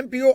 MPO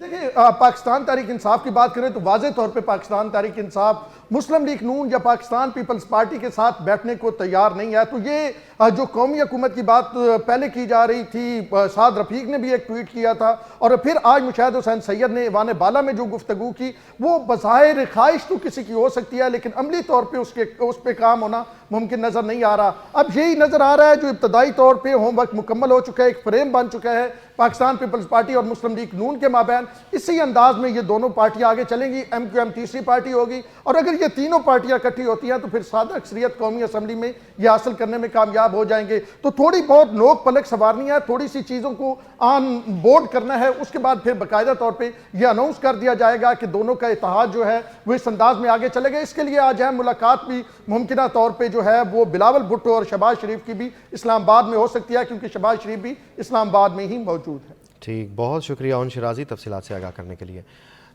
دیکھیں پاکستان تحریک انصاف کی بات کریں تو واضح طور پہ پاکستان تحریک انصاف مسلم لیگ نون یا پاکستان پیپلز پارٹی کے ساتھ بیٹھنے کو تیار نہیں ہے. تو یہ جو قومی حکومت کی بات پہلے کی جا رہی تھی، سعد رفیق نے بھی ایک ٹویٹ کیا تھا، اور پھر آج مشاہد حسین سید نے ایوان بالا میں جو گفتگو کی، وہ بظاہر خواہش تو کسی کی ہو سکتی ہے لیکن عملی طور پہ اس پہ کام ہونا ممکن نظر نہیں آ رہا. اب یہی نظر آ رہا ہے جو ابتدائی طور پہ ہوم ورک مکمل ہو چکا ہے، ایک فریم بن چکا ہے پاکستان پیپلز پارٹی اور مسلم لیگ نون کے مابین. اسی انداز میں یہ دونوں پارٹیاں آگے چلیں گی. ایم کیو ایم تیسری پارٹی ہوگی، اور اگر یہ تینوں پارٹیاں اکٹھی ہوتی ہیں تو پھر سادہ اکثریت قومی اسمبلی میں یہ حاصل کرنے میں کامیاب ہو جائیں گے. تو تھوڑی بہت نوک پلک سنوارنی ہے، تھوڑی سی چیزوں کو آن بورڈ کرنا ہے، اس کے بعد پھر باقاعدہ طور پہ یہ اناؤنس کر دیا جائے گا کہ دونوں کا اتحاد جو ہے وہ اس انداز میں آگے چلے گا. اس کے لیے آج اہم ملاقات بھی ممکنہ طور پہ جو ہے وہ بلاول بھٹو اور شہباز شریف کی بھی اسلام آباد میں ہو سکتی ہے، کیونکہ شہباز شریف بھی اسلام آباد میں ہی موجود ہے. ٹھیک، بہت شکریہ اون شرازی تفصیلات سے آگاہ کرنے کے لیے.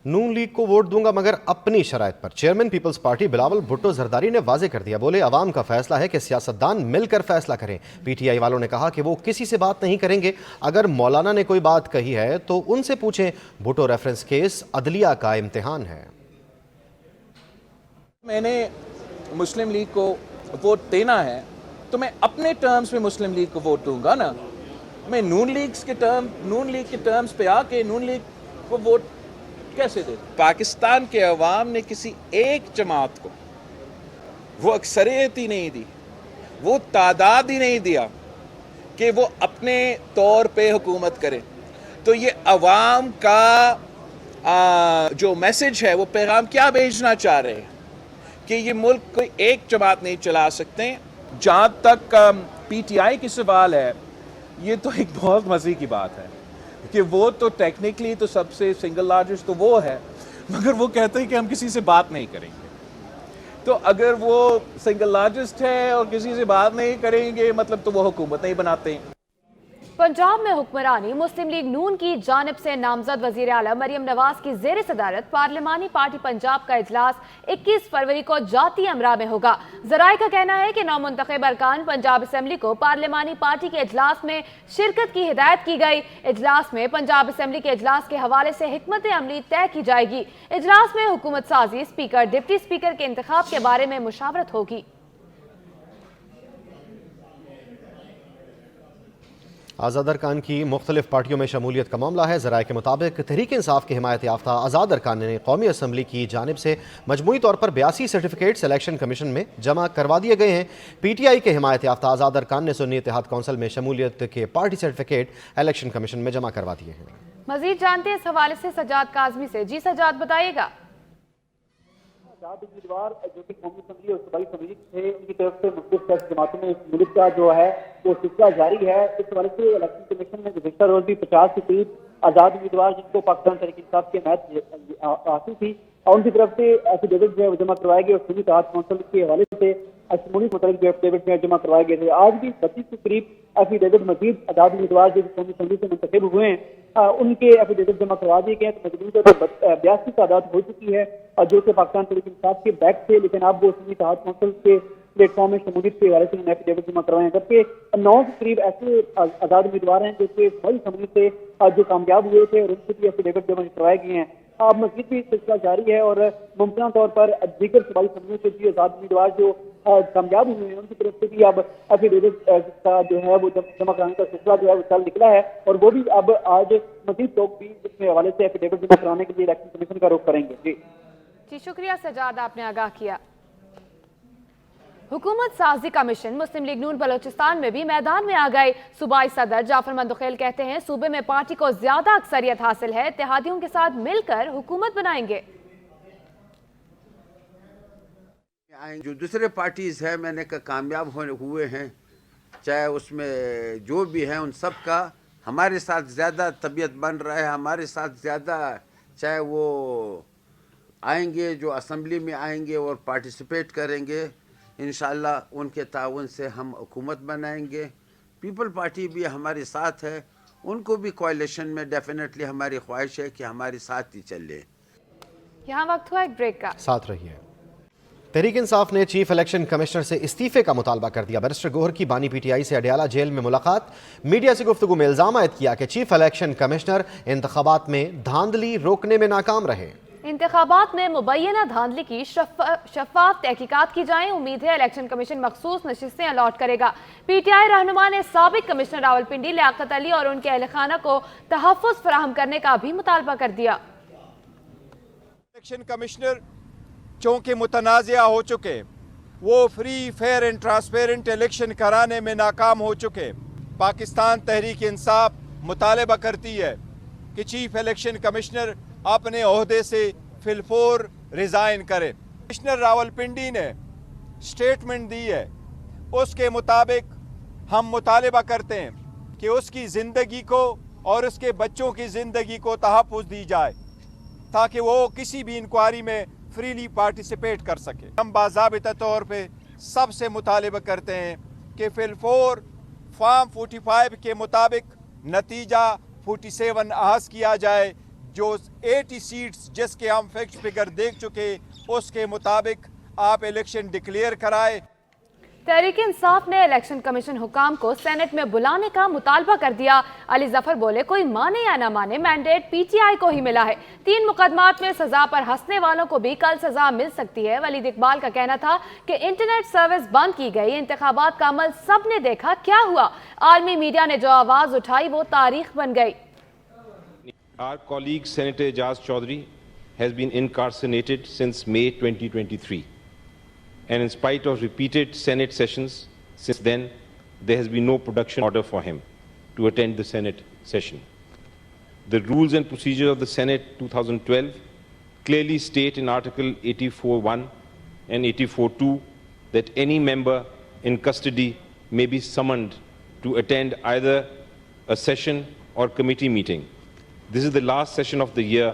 نون لیگ کو ووٹ دوں گا مگر اپنی شرائط پر، چیئرمین پیپلز پارٹی بلاول بھٹو زرداری نے واضح کر دیا. بولے عوام کا فیصلہ ہے کہ سیاستدان مل کر فیصلہ کریں. پی ٹی آئی والوں نے کہا کہ وہ کسی سے بات نہیں کریں گے، اگر مولانا نے کوئی بات کہی ہے تو ان سے پوچھیں. بھٹو ریفرنس کیس عدلیہ کا امتحان ہے. میں نے مسلم لیگ کو ووٹ دینا ہے تو میں اپنے ٹرمز پہ مسلم لیگ کو ووٹ دوں گا نا. میں نون لیگ کے ٹرمز پہ آ کے نون لیگ کو ووٹ کیسے دے؟ پاکستان کے عوام نے کسی ایک جماعت کو وہ اکثریت ہی نہیں دی، وہ تعداد ہی نہیں دیا کہ وہ اپنے طور پہ حکومت کرے. تو یہ عوام کا جو میسج ہے، وہ پیغام کیا بھیجنا چاہ رہے ہیں کہ یہ ملک کوئی ایک جماعت نہیں چلا سکتے. جہاں تک پی ٹی آئی کی سوال ہے، یہ تو ایک بہت مزے کی بات ہے کہ وہ تو ٹیکنیکلی تو سب سے سنگل لارجسٹ تو وہ ہے، مگر وہ کہتے ہیں کہ ہم کسی سے بات نہیں کریں گے. تو اگر وہ سنگل لارجسٹ ہے اور کسی سے بات نہیں کریں گے، مطلب تو وہ حکومت نہیں بناتے. پنجاب میں حکمرانی مسلم لیگ نون کی جانب سے نامزد وزیر اعلیٰ مریم نواز کی زیر صدارت پارلیمانی پارٹی پنجاب کا اجلاس 21 فروری کو جاتی امراء میں ہوگا. ذرائع کا کہنا ہے کہ نومنتخب ارکان پنجاب اسمبلی کو پارلیمانی پارٹی کے اجلاس میں شرکت کی ہدایت کی گئی. اجلاس میں پنجاب اسمبلی کے اجلاس کے حوالے سے حکمت عملی طے کی جائے گی. اجلاس میں حکومت سازی، اسپیکر، ڈپٹی اسپیکر کے انتخاب کے بارے میں مشاورت ہوگی. آزاد ارکان کی مختلف پارٹیوں میں شمولیت کا معاملہ ہے. ذرائع کے مطابق تحریک انصاف کے حمایت یافتہ آزاد ارکان نے قومی اسمبلی کی جانب سے مجموعی طور پر 82 سرٹیفکیٹس الیکشن کمیشن میں جمع کروا دیے گئے ہیں. پی ٹی آئی کے حمایت یافتہ آزاد ارکان نے سنی اتحاد کونسل میں شمولیت کے پارٹی سرٹیفکیٹ الیکشن کمیشن میں جمع کروا دیے ہیں. مزید جانتے ہیں اس حوالے سے سجاد کاظمی سے. جی سجاد، بتائیے گا. امیدوار جو کہ قومی اسمبلی اور صوبائی اسمبلی تھے، ان کی طرف سے مختلف سیاسی جماعتوں میں ملک کا جو ہے وہ سلسلہ جاری ہے. اس حوالے سے الیکشن کمیشن میں گزشتہ روز بھی 50 کے قریب آزاد امیدوار جن کو پاکستان تحریک انصاف کی حمایت حاصل تھی، اور ان کی طرف سے ایفیڈیوٹ جو ہے وہ جمع کروائے گئے اور سنی اتحاد کونسل کے حوالے سے شمولیت متعلق جو ایفیڈیوٹ میں جمع کروائے گئے تھے. آج بھی 32 کے قریب ایفیڈیوٹ مزید آزاد امیدوار جو قومی اسمبلی سے منتخب ہوئے ہیں ان کے ایفیڈیوٹ جمع کروا دیے گئے ہیں. تو مجموعی طور پر 82 تعداد ہو چکی ہے جو کہ پاکستان تحریک انصاف کے بیک تھے، لیکن اب وہ سنی اتحاد کونسل کے پلیٹ فارم میں شمولیت کے حوالے سے ایفیڈیوٹ جمع کروائے ہیں. جبکہ 9 کے قریب ایسے آزاد امیدوار ہیں جو کہ صوبائی اسمبلی سے جو کامیاب ہوئے تھے اور ان سے بھی ایفیڈیوٹ جمع کروائے گئے ہیں. اب مزید بھی سلسلہ جاری ہے اور ممکنہ طور پر دیگر صوبائی اسمبلیوں سے بھی آزاد امیدوار جو کامیاب ہوئے ہیں ان کی طرف سے بھی اب ایفیڈیوٹ کا جو ہے وہ جمع کرانے کا سلسلہ جو ہے وہ چل نکلا ہے، اور وہ بھی اب آج مزید لوگ بھی اس کے حوالے سے ایفیڈیوٹ جمع کرانے کے لیے الیکشن کمیشن کا رخ کریں گے. جی شکریہ سجاد، آپ نے آگاہ کیا. حکومت سازی کمیشن مسلم لیگ نون بلوچستان میں بھی میدان میں آ گئے. صوبائی صدر جعفر مندخیل کہتے ہیں صوبے میں پارٹی کو زیادہ اکثریت حاصل ہے، اتحادیوں کے ساتھ مل کر حکومت بنائیں گے. جو دوسرے پارٹیز ہیں میں نے کامیاب ہوئے ہیں، چاہے اس میں جو بھی ہیں ان سب کا ہمارے ساتھ زیادہ طبیعت بن رہا ہے. ہمارے ساتھ زیادہ چاہے وہ آئیں گے جو اسمبلی میں آئیں گے اور پارٹیسپیٹ کریں گے، انشاءاللہ ان کے تعاون سے ہم حکومت بنائیں گے. پیپل پارٹی بھی ہمارے ساتھ ہے، ان کو بھی کوائلیشن میں ڈیفینیٹلی ہماری خواہش ہے کہ ہمارے ساتھ ہی چلے. یہاں وقت ہوا ایک بریک کا. ساتھ رہیے. تحریک انصاف نے چیف الیکشن کمشنر سے استعفے کا مطالبہ کر دیا۔ بیرسٹر گوہر کی بانی پی ٹی آئی سے اڈیالہ جیل میں ملاقات، میڈیا سے گفتگو میں الزام عائد کیا کہ چیف الیکشن کمشنر انتخابات میں دھاندلی روکنے میں ناکام رہے۔ انتخابات میں مبینہ دھاندلی کی شفاف تحقیقات کی جائیں، امید ہے الیکشن کمیشن مخصوص نشستیں الاٹ کرے گا۔ پی ٹی آئی رہنما نے سابق کمشنر راولپنڈی لیاقت علی اور ان کے اہل خانہ کو تحفظ فراہم کرنے کا بھی مطالبہ کر دیا۔ الیکشن کمشنر چونکہ متنازعہ ہو چکے، وہ free fair and transparent election کرانے میں ناکام ہو چکے۔ پاکستان تحریک انصاف مطالبہ کرتی ہے کہ چیف الیکشن کمشنر اپنے عہدے سے فی الفور ریزائن کرے۔ کمشنر راولپنڈی نے سٹیٹمنٹ دی ہے، اس کے مطابق ہم مطالبہ کرتے ہیں کہ اس کی زندگی کو اور اس کے بچوں کی زندگی کو تحفظ دی جائے تاکہ وہ کسی بھی انکوائری میں فریلی پارٹیسپیٹ کر سکے۔ ہم باضابطہ طور پہ سب سے مطالبہ کرتے ہیں کہ فی الفور فارم 45 کے مطابق نتیجہ 47 احاظ کیا جائے، جو 80 سیٹس جس کے ہم فیکٹ فگر دیکھ چکے، اس کے مطابق آپ الیکشن ڈکلیئر کرائے۔ تحریک انصاف نے الیکشن کمیشن حکام کو سینٹ میں بلانے کا مطالبہ کر دیا۔ علی ظفر بولے کوئی مانے یا نہ مانے، مینڈیٹ پی ٹی آئی کو ہی ملا ہے۔ 3 مقدمات میں سزا پر ہنسنے والوں کو بھی کل سزا مل سکتی ہے۔ ولید اقبال کا کہنا تھا کہ انٹرنیٹ سروس بند کی گئی، انتخابات کا عمل سب نے دیکھا، کیا ہوا؟ عالمی میڈیا نے جو آواز اٹھائی وہ تاریخ بن گئی۔ Our colleague Senator Ejaz Chaudhry has been incarcerated since May 2023. And in spite of repeated Senate sessions since then, there has been no production order for him to attend the Senate session. The rules and procedures of the Senate 2012 clearly state in Article 84(1) and 84(2) that any member in custody may be summoned to attend either a session or committee meeting. This is the last session of the year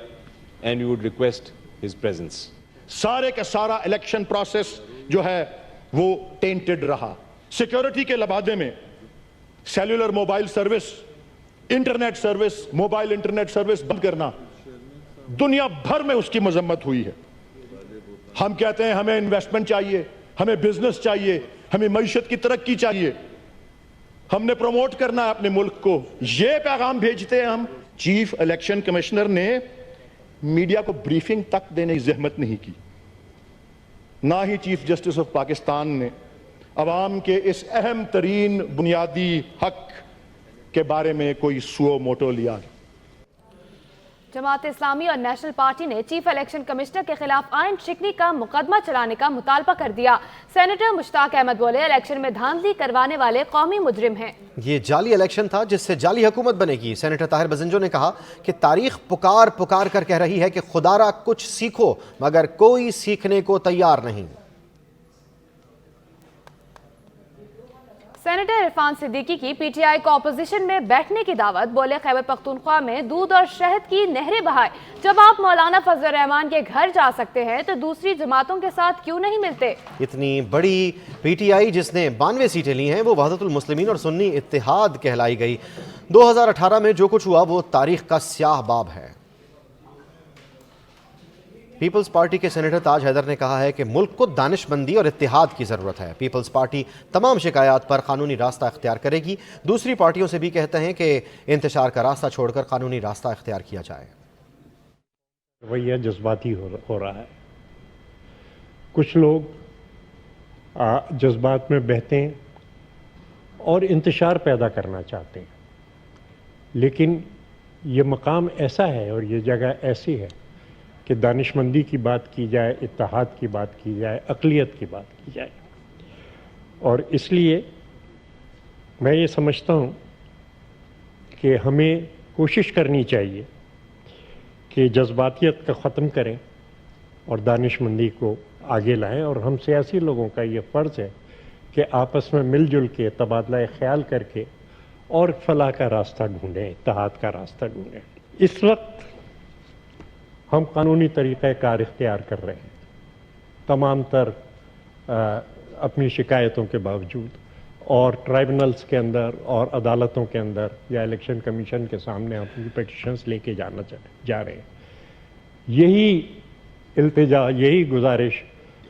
and we would request his presence. سارے کا سارا election process جو ہے وہ ٹینٹڈ رہا۔ Security کے لبادے میں cellular mobile service, internet service, mobile internet service بند کرنا، دنیا بھر میں اس کی مذمت ہوئی ہے۔ ہم کہتے ہیں ہمیں انویسٹمنٹ چاہیے، ہمیں بزنس چاہیے، ہمیں معیشت کی ترقی چاہیے، ہم نے پروموٹ کرنا ہے اپنے ملک کو، یہ پیغام بھیجتے ہیں ہم۔ چیف الیکشن کمشنر نے میڈیا کو بریفنگ تک دینے کی زحمت نہیں کی، نہ ہی چیف جسٹس آف پاکستان نے عوام کے اس اہم ترین بنیادی حق کے بارے میں کوئی سو موٹو لیا۔ جماعت اسلامی اور نیشنل پارٹی نے چیف الیکشن کمشنر کے خلاف آئین شکنی کا مقدمہ چلانے کا مطالبہ کر دیا۔ سینیٹر مشتاق احمد بولے الیکشن میں دھاندلی کروانے والے قومی مجرم ہیں۔ یہ جعلی الیکشن تھا جس سے جعلی حکومت بنے گی۔ سینیٹر طاہر بزنجو نے کہا کہ تاریخ پکار کر کہہ رہی ہے کہ خدا را کچھ سیکھو، مگر کوئی سیکھنے کو تیار نہیں۔ سینیٹر عرفان صدیقی کی پی ٹی آئی کو اپوزیشن میں بیٹھنے کی دعوت، بولے خیبر پختونخوا میں دودھ اور شہد کی نہریں بہائے، جب آپ مولانا فضل الرحمان کے گھر جا سکتے ہیں تو دوسری جماعتوں کے ساتھ کیوں نہیں ملتے؟ اتنی بڑی پی ٹی آئی جس نے 92 سیٹیں لی ہیں وہ وحدت المسلمین اور سنی اتحاد کہلائی گئی۔ 2018 میں جو کچھ ہوا وہ تاریخ کا سیاہ باب ہے۔ پیپلز پارٹی کے سینیٹر تاج حیدر نے کہا ہے کہ ملک کو دانش مندی اور اتحاد کی ضرورت ہے۔ پیپلز پارٹی تمام شکایات پر قانونی راستہ اختیار کرے گی۔ دوسری پارٹیوں سے بھی کہتے ہیں کہ انتشار کا راستہ چھوڑ کر قانونی راستہ اختیار کیا جائے۔ رویہ جذباتی ہو رہا ہے، کچھ لوگ جذبات میں بہتے ہیں اور انتشار پیدا کرنا چاہتے ہیں، لیکن یہ مقام ایسا ہے اور یہ جگہ ایسی ہے کہ دانش مندی کی بات کی جائے، اتحاد کی بات کی جائے، اقلیت کی بات کی جائے، اور اس لیے میں یہ سمجھتا ہوں کہ ہمیں کوشش کرنی چاہیے کہ جذباتیت کا ختم کریں اور دانش مندی کو آگے لائیں، اور ہم سیاسی لوگوں کا یہ فرض ہے کہ آپس میں مل جل کے تبادلہ خیال کر کے اور فلاح کا راستہ ڈھونڈیں، اتحاد کا راستہ ڈھونڈیں۔ اس وقت ہم قانونی طریقہ کار اختیار کر رہے ہیں تمام تر اپنی شکایتوں کے باوجود، اور ٹرائبونلز کے اندر اور عدالتوں کے اندر یا الیکشن کمیشن کے سامنے ہم اپنی پیٹیشنز لے کے جا رہے ہیں۔ یہی التجا، یہی گزارش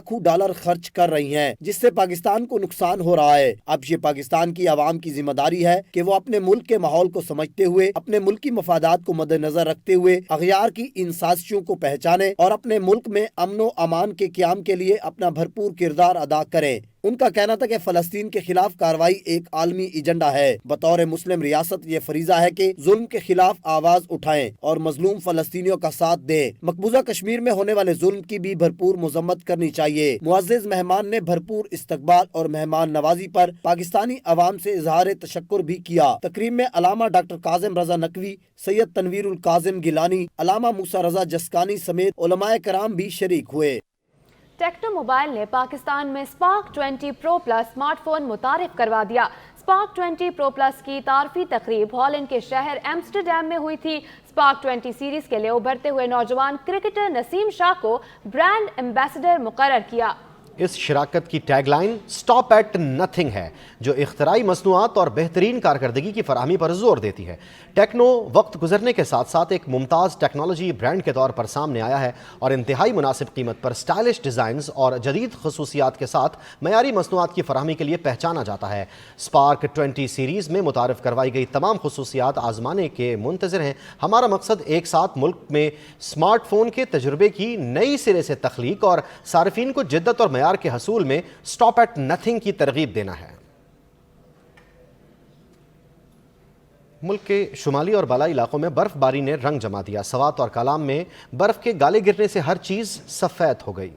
لاکھوں ڈالر خرچ کر رہی ہیں، جس سے پاکستان کو نقصان ہو رہا ہے۔ اب یہ پاکستان کی عوام کی ذمہ داری ہے کہ وہ اپنے ملک کے ماحول کو سمجھتے ہوئے، اپنے ملکی مفادات کو مد نظر رکھتے ہوئے اغیار کی ان سازشوں کو پہچانے اور اپنے ملک میں امن و امان کے قیام کے لیے اپنا بھرپور کردار ادا کریں۔ ان کا کہنا تھا کہ فلسطین کے خلاف کارروائی ایک عالمی ایجنڈا ہے۔ بطور مسلم ریاست یہ فریضہ ہے کہ ظلم کے خلاف آواز اٹھائیں اور مظلوم فلسطینیوں کا ساتھ دیں۔ مقبوضہ کشمیر میں ہونے والے ظلم کی بھی بھرپور مذمت کرنی چاہیے۔ معزز مہمان نے بھرپور استقبال اور مہمان نوازی پر پاکستانی عوام سے اظہار تشکر بھی کیا۔ تقریب میں علامہ ڈاکٹر کاظم رضا نقوی، سید تنویر القاسم گیلانی، علامہ موسیٰ رضا جسکانی سمیت علماء کرام بھی شریک ہوئے۔ ٹیکنو موبائل نے پاکستان میں اسپارک 20 پرو پلس سمارٹ فون متعارف کروا دیا۔ اسپارک 20 پرو پلس کی تعارفی تقریب ہالینڈ کے شہر ایمسٹرڈیم میں ہوئی تھی۔ اسپارک 20 سیریز کے لیے ابھرتے ہوئے نوجوان کرکٹر نسیم شاہ کو برانڈ ایمبیسڈر مقرر کیا۔ اس شراکت کی tag line stop at nothing ہے، جو اختراعی مصنوعات اور بہترین کارکردگی کی فراہمی پر زور دیتی ہے۔ ٹیکنو وقت گزرنے کے ساتھ ساتھ ایک ممتاز ٹیکنالوجی برانڈ کے طور پر سامنے آیا ہے اور انتہائی مناسب قیمت پر سٹائلش ڈیزائنز اور جدید خصوصیات کے ساتھ معیاری مصنوعات کی فراہمی کے لیے پہچانا جاتا ہے۔ اسپارک 20 سیریز میں متعارف کروائی گئی تمام خصوصیات آزمانے کے منتظر ہیں۔ ہمارا مقصد ایک ساتھ ملک میں اسمارٹ فون کے تجربے کی نئی سرے سے تخلیق اور صارفین کو جدت اور معیار کے حصول میں سٹاپ ایٹ نتھنگ کی ترغیب دینا ہے۔ ملک کے شمالی اور بالائی علاقوں میں برف باری نے رنگ جما دیا۔ سوات اور کالام میں برف کے گالے گرنے سے ہر چیز سفید ہو گئی۔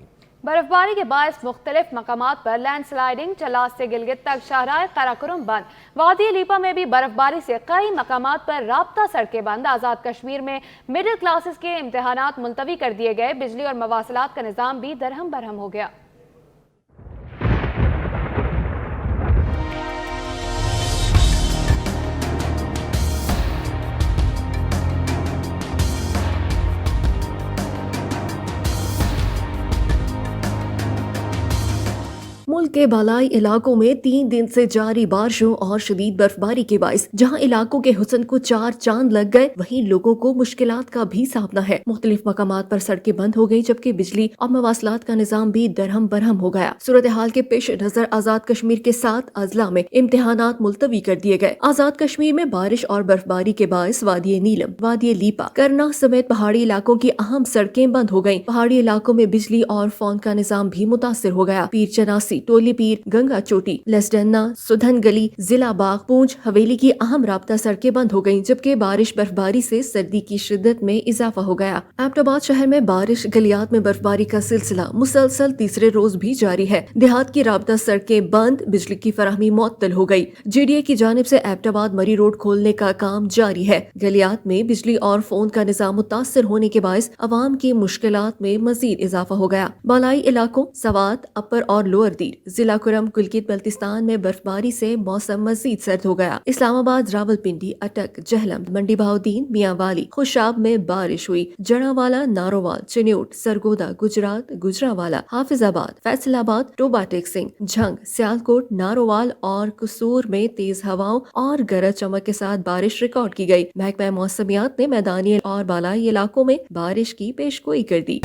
برف باری کے باعث مختلف مقامات پر لینڈ سلائیڈنگ، چلاس سے گلگت تک شاہراہ قراقرم بند۔ وادی لیپا میں بھی برف باری سے کئی مقامات پر رابطہ سڑکیں بند۔ آزاد کشمیر میں مڈل کلاسز کے امتحانات ملتوی کر دیے گئے۔ بجلی اور مواصلات کا نظام بھی درہم برہم ہو گیا۔ ملک کے بالائی علاقوں میں 3 دن سے جاری بارشوں اور شدید برف باری کے باعث جہاں علاقوں کے حسن کو 4 چاند لگ گئے، وہیں لوگوں کو مشکلات کا بھی سامنا ہے۔ مختلف مقامات پر سڑکیں بند ہو گئی، جبکہ بجلی اور مواصلات کا نظام بھی درہم برہم ہو گیا۔ صورتحال کے پیش نظر آزاد کشمیر کے 7 اضلاع میں امتحانات ملتوی کر دیے گئے۔ آزاد کشمیر میں بارش اور برف باری کے باعث وادی نیلم، وادی لیپا، کرنا سمیت پہاڑی علاقوں کی اہم سڑکیں بند ہو گئیں۔ پہاڑی علاقوں میں بجلی اور فون کا نظام بھی متاثر ہو گیا۔ پیر چناسی، ٹولی پیر، گنگا چوٹی، لیسڈنا، سدھن گلی، ضلع باغ، پونچھ، حویلی کی اہم رابطہ سڑکیں بند ہو گئیں، جبکہ بارش برفباری سے سردی کی شدت میں اضافہ ہو گیا۔ ایبٹ آباد شہر میں بارش، گلیات میں برفباری کا سلسلہ مسلسل تیسرے روز بھی جاری ہے۔ دیہات کی رابطہ سڑکیں بند، بجلی کی فراہمی معطل ہو گئی۔ جی ڈی اے کی جانب سے ایبٹ آباد مری روڈ کھولنے کا کام جاری ہے۔ گلیات میں بجلی اور فون کا نظام متاثر ہونے کے باعث عوام کی مشکلات میں مزید اضافہ ہو گیا۔ بالائی علاقوں سوات، اپر اور لوئر دیر، ضلع کرم، گلگت بلتستان میں برفباری سے موسم مزید سرد ہو گیا۔ اسلام آباد، راولپنڈی، اٹک، جہلم، منڈی بہاؤدین، میاں والی، خوشاب میں بارش ہوئی۔ جڑاوالا، نارووال، چنیوٹ، سرگودا، گجرات، گجراوالا، حافظ آباد، فیصل آباد، ٹوبا ٹیک سنگھ، جھنگ، سیالکوٹ، نارووال اور قصور میں تیز ہواؤں اور گرج چمک کے ساتھ بارش ریکارڈ کی گئی۔ محکمہ موسمیات نے میدانی اور بالائی علاقوں میں بارش کی پیشگوئی کر دی۔